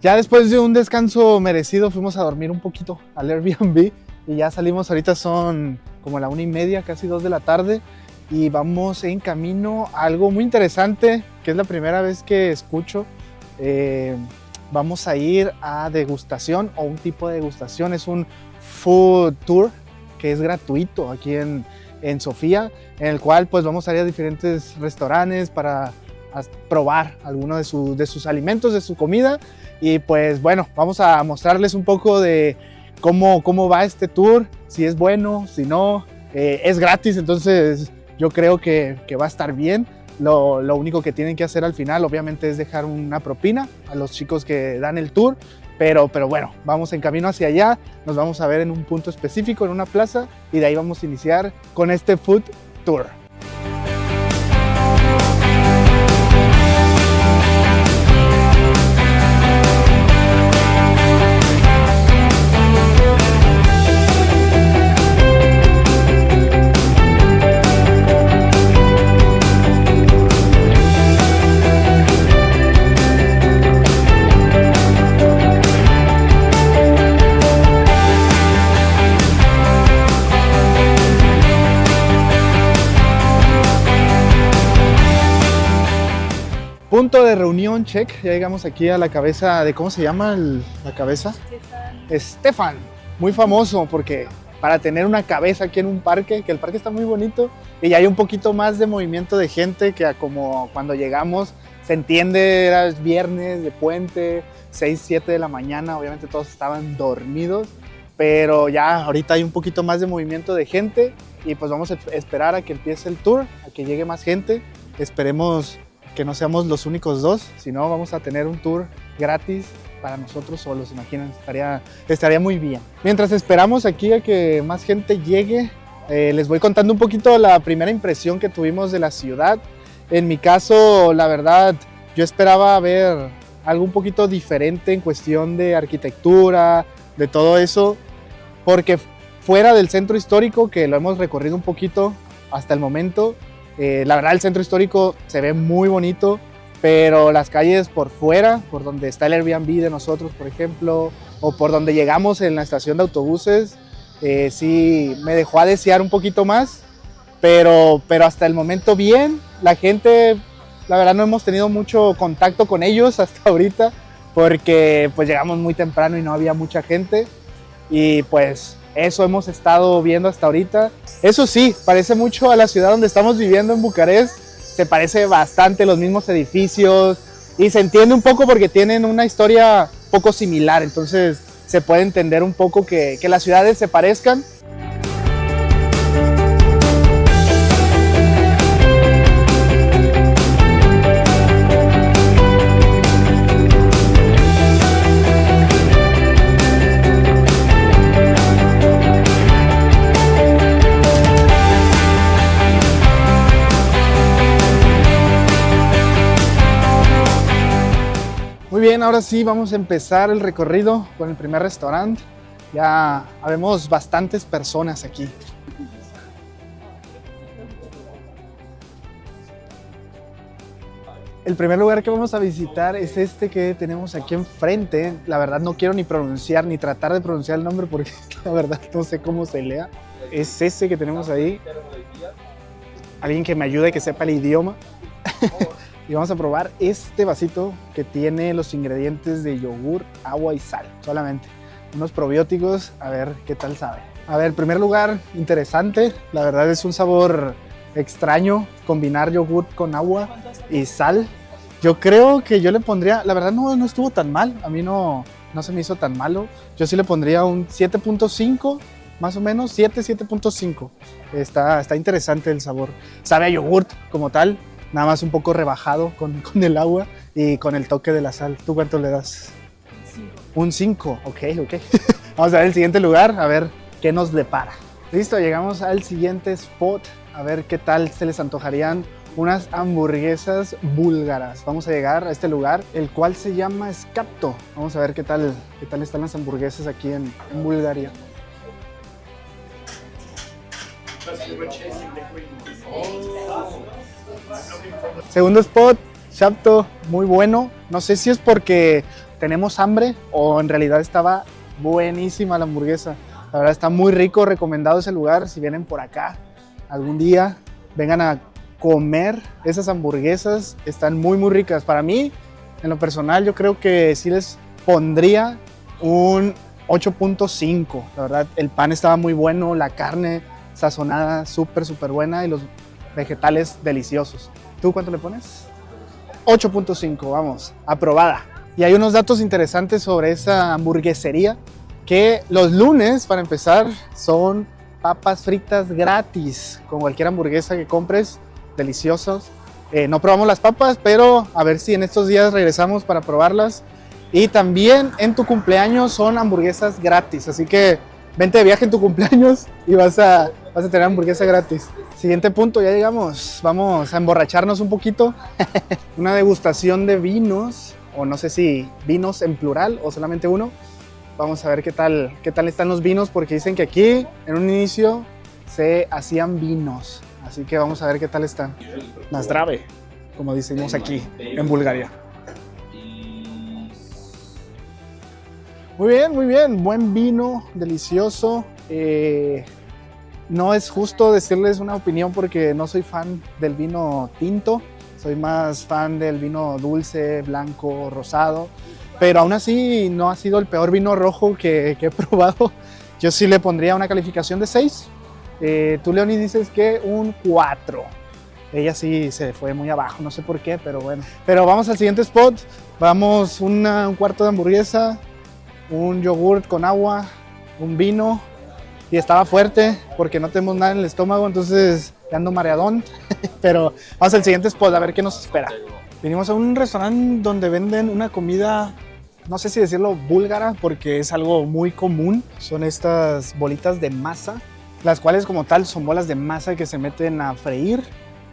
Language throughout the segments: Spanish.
Ya después de un descanso merecido fuimos a dormir un poquito al Airbnb y ya salimos, ahorita son como la 1:30, casi 2 de la tarde y vamos en camino a algo muy interesante que es la primera vez que escucho. Vamos a ir a degustación o un tipo de degustación, es un food tour que es gratuito aquí en Sofía, en el cual pues vamos a ir a diferentes restaurantes para probar algunos de sus alimentos, de su comida. Y pues bueno, vamos a mostrarles un poco de cómo va este tour, si es bueno, si no. Es gratis, entonces yo creo que va a estar bien. Lo único que tienen que hacer al final obviamente es dejar una propina a los chicos que dan el tour, pero bueno, vamos en camino hacia allá, nos vamos a ver en un punto específico, en una plaza, y de ahí vamos a iniciar con este food tour. Punto de reunión, check. Ya llegamos aquí a la cabeza de, ¿cómo se llama la cabeza? Stefan. Muy famoso porque para tener una cabeza aquí en un parque, que el parque está muy bonito y ya hay un poquito más de movimiento de gente que como cuando llegamos, se entiende, era viernes de puente, 6, 7 de la mañana, obviamente todos estaban dormidos, pero ya ahorita hay un poquito más de movimiento de gente y pues vamos a esperar a que empiece el tour, a que llegue más gente. Esperemos que no seamos los únicos dos, sino vamos a tener un tour gratis para nosotros solos, imaginen, estaría muy bien. Mientras esperamos aquí a que más gente llegue, les voy contando un poquito la primera impresión que tuvimos de la ciudad. En mi caso, la verdad, yo esperaba ver algo un poquito diferente en cuestión de arquitectura, de todo eso, porque fuera del centro histórico, que lo hemos recorrido un poquito hasta el momento, la verdad el centro histórico se ve muy bonito, pero las calles por fuera, por donde está el Airbnb de nosotros, por ejemplo, o por donde llegamos en la estación de autobuses, sí me dejó a desear un poquito más, pero hasta el momento bien. La gente, la verdad no hemos tenido mucho contacto con ellos hasta ahorita, porque pues llegamos muy temprano y no había mucha gente, y pues eso hemos estado viendo hasta ahorita. Eso sí, parece mucho a la ciudad donde estamos viviendo en Bucarest, se parece bastante, los mismos edificios, y se entiende un poco porque tienen una historia poco similar, entonces se puede entender un poco que las ciudades se parezcan. Muy bien, ahora sí vamos a empezar el recorrido con el primer restaurante. Ya vemos bastantes personas aquí. El primer lugar que vamos a visitar es este que tenemos aquí enfrente. La verdad no quiero ni pronunciar, ni tratar de pronunciar el nombre porque la verdad no sé cómo se lea. Es ese que tenemos ahí. Alguien que me ayude, que sepa el idioma. Y vamos a probar este vasito que tiene los ingredientes de yogur, agua y sal, solamente. Unos probióticos, a ver qué tal sabe. A ver, en primer lugar, interesante. La verdad es un sabor extraño, combinar yogur con agua y sal. Yo creo que yo le pondría, la verdad no estuvo tan mal, a mí no se me hizo tan malo. Yo sí le pondría un 7.5, más o menos, 7.5. Está interesante el sabor. Sabe a yogurt como tal. Nada más un poco rebajado con el agua y con el toque de la sal. ¿Tú cuánto le das? Un 5. Ok. Vamos a ver el siguiente lugar, a ver qué nos depara. Listo, llegamos al siguiente spot. A ver qué tal se les antojarían unas hamburguesas búlgaras. Vamos a llegar a este lugar, el cual se llama Skapto. Vamos a ver qué tal están las hamburguesas aquí en Bulgaria. Segundo spot, Skapto, muy bueno. No sé si es porque tenemos hambre o en realidad estaba buenísima la hamburguesa. La verdad está muy rico, recomendado ese lugar. Si vienen por acá algún día, vengan a comer esas hamburguesas, están muy muy ricas. Para mí, en lo personal, yo creo que sí les pondría un 8.5. La verdad, el pan estaba muy bueno, la carne sazonada súper buena y los vegetales deliciosos. ¿Tú cuánto le pones? 8.5, vamos, aprobada. Y hay unos datos interesantes sobre esa hamburguesería, que los lunes, para empezar, son papas fritas gratis con cualquier hamburguesa que compres, deliciosos. No probamos las papas, pero a ver si en estos días regresamos para probarlas. Y también en tu cumpleaños son hamburguesas gratis, así que vente de viaje en tu cumpleaños y vas a tener hamburguesa gratis. Siguiente punto, ya llegamos. Vamos a emborracharnos un poquito. Una degustación de vinos, o no sé si vinos en plural o solamente uno. Vamos a ver qué tal están los vinos, porque dicen que aquí en un inicio se hacían vinos. Así que vamos a ver qué tal están. Nazdrave, como decimos aquí en Bulgaria. Muy bien, buen vino, delicioso. No es justo decirles una opinión porque no soy fan del vino tinto, soy más fan del vino dulce, blanco, rosado, pero aún así no ha sido el peor vino rojo que he probado. Yo sí le pondría una calificación de 6. Tú, Leonie, dices que un 4. Ella sí se fue muy abajo, no sé por qué, pero bueno. Pero vamos al siguiente spot. Vamos un cuarto de hamburguesa, un yogurt con agua, un vino, y estaba fuerte porque no tenemos nada en el estómago, entonces ya ando mareadón. Pero vamos al siguiente spot a ver qué nos espera. Vinimos a un restaurante donde venden una comida, no sé si decirlo búlgara, porque es algo muy común. Son estas bolitas de masa, las cuales como tal son bolas de masa que se meten a freír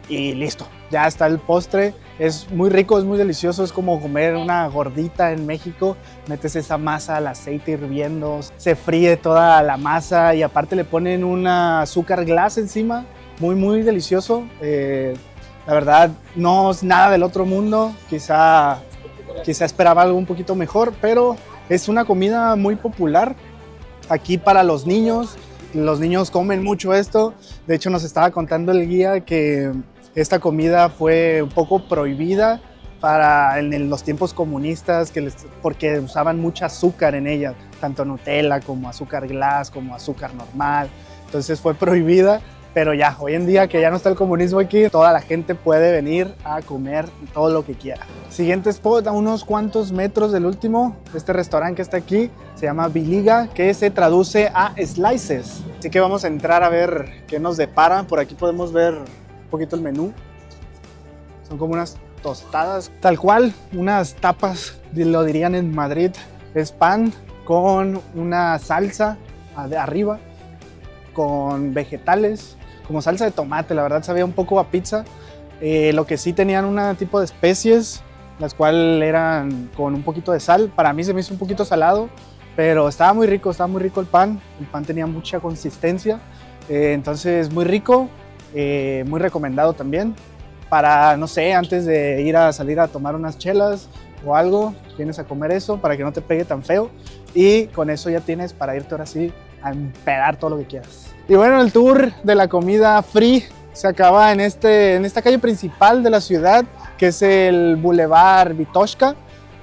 y listo, ya está el postre. Es muy rico, es muy delicioso, es como comer una gordita en México. Metes esa masa al aceite hirviendo, se fríe toda la masa y aparte le ponen un azúcar glass encima, muy delicioso. La verdad no es nada del otro mundo, quizá esperaba algo un poquito mejor, pero es una comida muy popular aquí para los niños. Los niños comen mucho esto. De hecho, nos estaba contando el guía que esta comida fue un poco prohibida en los tiempos comunistas, porque usaban mucho azúcar en ella, tanto Nutella como azúcar glass, como azúcar normal. Entonces fue prohibida, pero ya, hoy en día que ya no está el comunismo aquí, toda la gente puede venir a comer todo lo que quiera. Siguiente spot, a unos cuantos metros del último, este restaurante que está aquí, se llama Biliga, que se traduce a slices. Así que vamos a entrar a ver qué nos depara. Por aquí podemos ver un poquito el menú. Son como unas tostadas, tal cual, unas tapas, lo dirían en Madrid. Es pan con una salsa de arriba, con vegetales, como salsa de tomate. La verdad sabía un poco a pizza. Lo que sí tenían un tipo de especies, las cuales eran con un poquito de sal. Para mí se me hizo un poquito salado, pero estaba muy rico el pan. El pan tenía mucha consistencia, entonces muy rico, muy recomendado también. Para, no sé, antes de salir a tomar unas chelas o algo, vienes a comer eso para que no te pegue tan feo. Y con eso ya tienes para irte ahora sí a empedar todo lo que quieras. Y bueno, el tour de la comida free se acaba en esta calle principal de la ciudad, que es el Boulevard Vitoshka.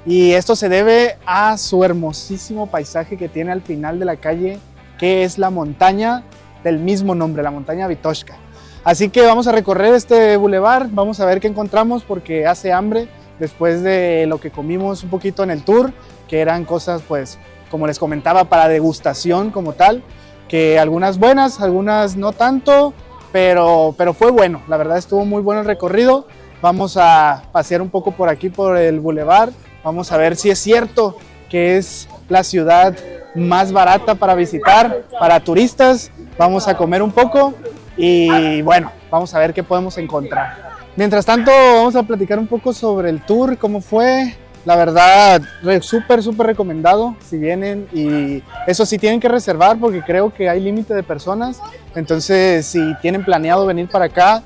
Y esto se debe a su hermosísimo paisaje que tiene al final de la calle, que es la montaña del mismo nombre, la montaña Vitoshka. Así que vamos a recorrer este bulevar, vamos a ver qué encontramos porque hace hambre después de lo que comimos un poquito en el tour, que eran cosas, pues, como les comentaba, para degustación como tal, que algunas buenas, algunas no tanto, pero fue bueno. La verdad estuvo muy bueno el recorrido. Vamos a pasear un poco por aquí, por el bulevar. Vamos a ver si es cierto que es la ciudad más barata para visitar, para turistas. Vamos a comer un poco y bueno, vamos a ver qué podemos encontrar. Mientras tanto, vamos a platicar un poco sobre el tour, cómo fue. La verdad, súper recomendado si vienen, y eso sí tienen que reservar porque creo que hay límite de personas. Entonces, si tienen planeado venir para acá,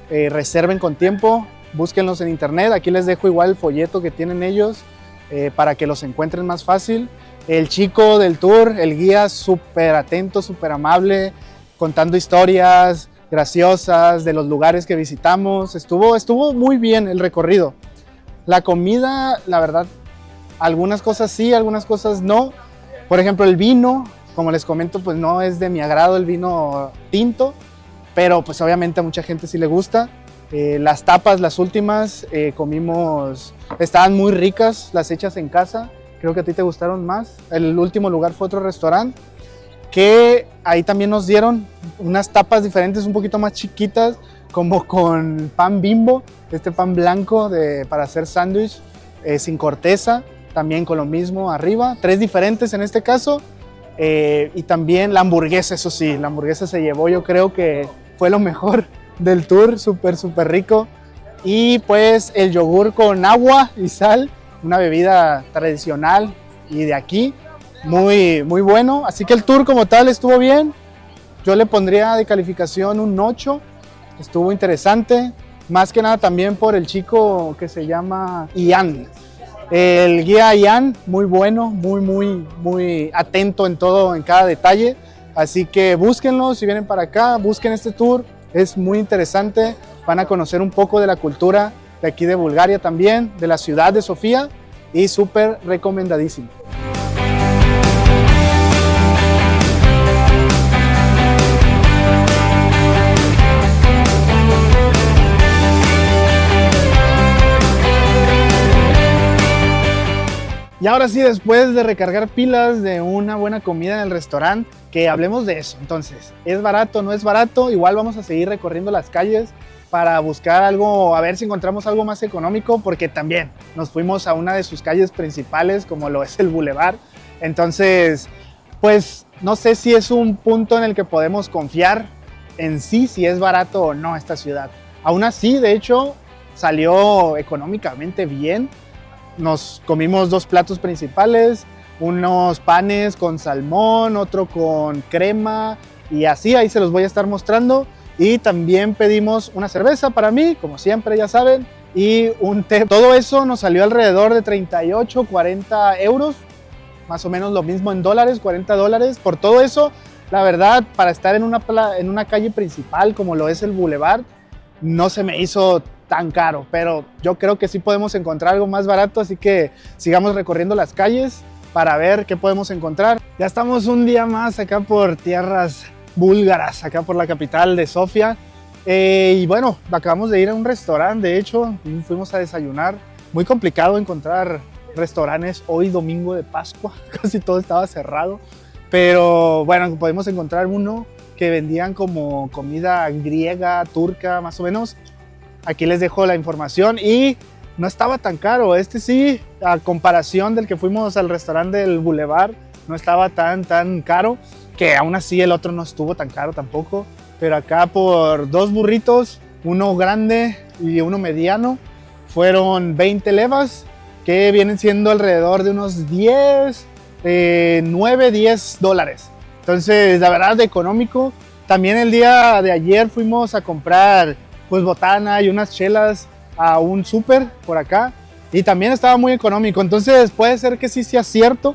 reserven con tiempo, búsquenlos en internet. Aquí les dejo igual el folleto que tienen ellos para que los encuentren más fácil. El chico del tour, el guía, súper atento, súper amable, contando historias graciosas de los lugares que visitamos. Estuvo muy bien el recorrido. La comida, la verdad, algunas cosas sí, algunas cosas no. Por ejemplo, el vino, como les comento, pues no es de mi agrado el vino tinto, pero pues obviamente a mucha gente sí le gusta. Las tapas, las últimas, comimos, estaban muy ricas, las hechas en casa. Creo que a ti te gustaron más. El último lugar fue otro restaurante, que ahí también nos dieron unas tapas diferentes, un poquito más chiquitas, como con pan Bimbo, este pan blanco para hacer sándwich, sin corteza, también con lo mismo arriba, 3 diferentes en este caso, y también la hamburguesa, eso sí, la hamburguesa se llevó, yo creo que fue lo mejor del tour, súper rico, y pues el yogur con agua y sal, una bebida tradicional y de aquí, muy bueno. Así que el tour como tal estuvo bien. Yo le pondría de calificación un 8. Estuvo interesante, más que nada también por el chico que se llama Ian. El guía Ian, muy bueno, muy atento en todo, en cada detalle. Así que búsquenlo si vienen para acá, busquen este tour, es muy interesante. Van a conocer un poco de la cultura de aquí de Bulgaria también, de la ciudad de Sofía, y súper recomendadísimo. Y ahora sí, después de recargar pilas de una buena comida en el restaurante, que hablemos de eso. Entonces, ¿es barato, no es barato? Igual vamos a seguir recorriendo las calles para buscar algo, a ver si encontramos algo más económico, porque también nos fuimos a una de sus calles principales, como lo es el Boulevard. Entonces, pues no sé si es un punto en el que podemos confiar en sí, si es barato o no esta ciudad. Aún así, de hecho, salió económicamente bien. Nos comimos 2 platos principales, unos panes con salmón, otro con crema, y así, ahí se los voy a estar mostrando. Y también pedimos una cerveza para mí, como siempre ya saben, y un té. Todo eso nos salió alrededor de 38, 40 euros, más o menos lo mismo en dólares, 40 dólares. Por todo eso, la verdad, para estar en una calle principal como lo es el Boulevard, no se me hizo tan caro, pero yo creo que sí podemos encontrar algo más barato, así que sigamos recorriendo las calles para ver qué podemos encontrar. Ya estamos un día más acá por tierras búlgaras, acá por la capital de Sofía, y bueno, acabamos de ir a un restaurante, de hecho, fuimos a desayunar. Muy complicado encontrar restaurantes hoy, domingo de Pascua, casi todo estaba cerrado, pero bueno, podemos encontrar uno que vendían como comida griega, turca, más o menos. Aquí les dejo la información y no estaba tan caro. Este sí, a comparación del que fuimos al restaurante del Boulevard, no estaba tan caro, que aún así el otro no estuvo tan caro tampoco. Pero acá por 2 burritos, uno grande y uno mediano, fueron 20 levas, que vienen siendo alrededor de unos 9, 10 dólares. Entonces, la verdad, económico. También el día de ayer fuimos a comprar pues botana y unas chelas a un súper por acá, y también estaba muy económico. Entonces puede ser que sí sea cierto,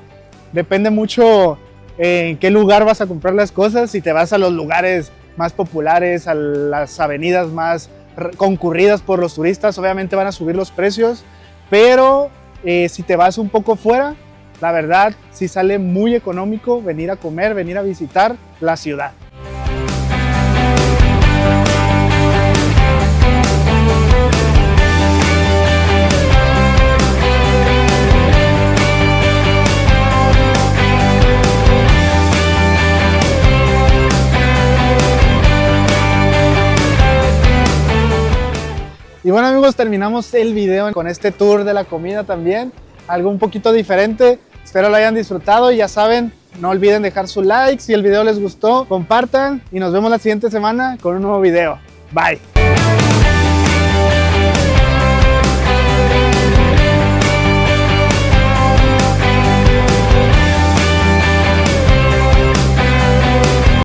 depende mucho en qué lugar vas a comprar las cosas. Si te vas a los lugares más populares, a las avenidas más concurridas por los turistas, obviamente van a subir los precios, pero si te vas un poco fuera, la verdad sí sale muy económico venir a comer, venir a visitar la ciudad. Y bueno amigos, terminamos el video con este tour de la comida también, algo un poquito diferente. Espero lo hayan disfrutado y ya saben, no olviden dejar su like, si el video les gustó, compartan y nos vemos la siguiente semana con un nuevo video. Bye.